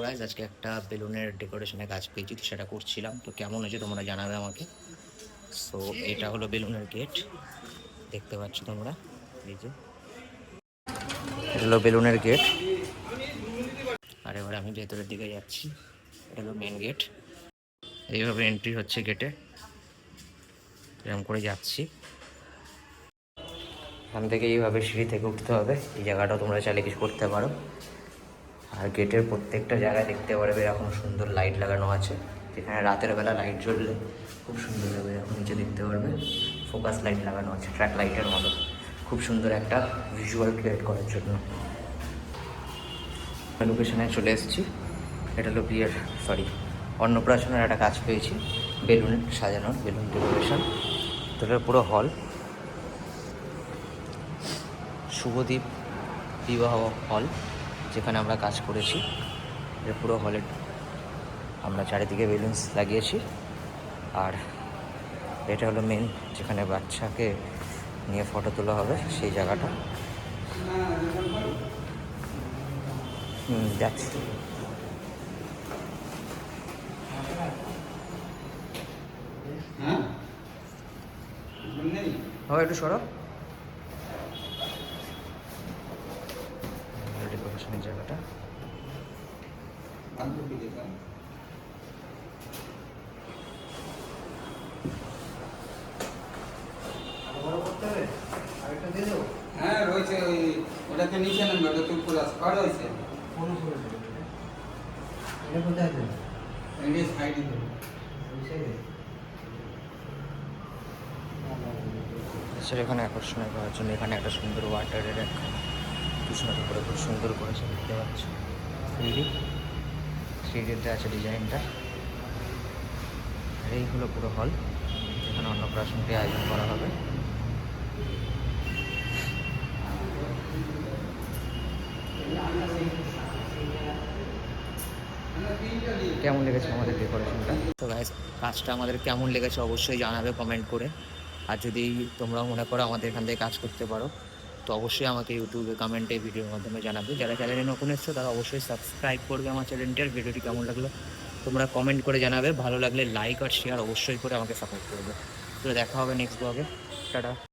Guys, আজকে একটা বেলুনের ডেকোরেশনের কাজ পেয়েছি, তো সেটা করছিলাম। তো কেমন হয়েছে তোমরা জানাবে আমাকে। সো এটা হলো বেলুনের গেট, দেখতে পাচ্ছ তোমরা। এই যে এটা হলো বেলুনের গেট, আর এবার আমি ভেতরের দিকে যাচ্ছি। এটা হলো মেন গেট। এইভাবে এন্ট্রি হচ্ছে গেটে, এরকম করে যাচ্ছি। এখান থেকে এইভাবে সিঁড়ি থেকে উঠতে হবে। এই জায়গাটাও তোমরা চাইলে কিছু করতে পারো। আর গেটের প্রত্যেকটা জায়গায় দেখতে পারবে এরকম সুন্দর লাইট লাগানো আছে, যেখানে রাতের বেলা লাইট জ্বললে খুব সুন্দর হবে। এখন নিচে দেখতে পারবে ফোকাস লাইট লাগানো আছে, ট্র্যাক লাইটের মতো, খুব সুন্দর একটা ভিজুয়াল ক্রিয়েট করার জন্য। লোকেশনে চলে এসেছি। এটা হলো বিয়ের অন্নপ্রাশনের একটা কাজ পেয়েছি, বেলুন সাজানোর, বেলুন ডেকোরেশন। তো এটা পুরো হল, শুভদ্বীপ বিবাহ হল, যেখানে আমরা কাজ করেছি। এটা পুরো হলে আমরা চারিদিকে বেলুনস লাগিয়েছি। আর এটা হলো মেন, যেখানে বাচ্চাকে নিয়ে ফটো তোলা হবে, সেই জায়গাটা। যাচ্ছি। হ্যাঁ, একটু সরো। ডেকোরেশনের জায়গাটা হ্যাঁ রয়েছে, ওই ওটাতে নিচে নামবে, ওটাতে উপরে আসবে। আর রয়েছে কোন উপরে এটা কোথায় আছে? এই সাইডে দেব, ওই সাইডে। এখানে আকর্ষণীয় করার জন্য এখানে একটা সুন্দর ওয়াটারের এক কৃষ্ণের উপরে খুব সুন্দর করেছে, দেখতে পাচ্ছ। থ্রিডিতে আছে ডিজাইনটা। আর এই হলো পুরো হল, যেখানে অন্নপ্রাশনটি আয়োজন করা হবে। কেমন লেগেছে আমাদের ডেকোরেশনটা? তো গাইস, কাজটা আমাদের কেমন লেগেছে অবশ্যই জানাবে কমেন্ট করে। আর যদি তোমরা মনে করো আমাদের এখান থেকে কাজ করতে পারো, তো অবশ্যই আমাকে ইউটিউবে কমেন্টে ভিডিওর মাধ্যমে জানাবে। যারা চ্যানেলে নতুন এসছো তারা অবশ্যই সাবস্ক্রাইব করবে আমার চ্যানেলটার। ভিডিওটি কেমন লাগলো তোমরা কমেন্ট করে জানাবে। ভালো লাগলে লাইক আর শেয়ার অবশ্যই করে আমাকে সাপোর্ট করবে। তো দেখা হবে নেক্সট ব্লগে। টাটা।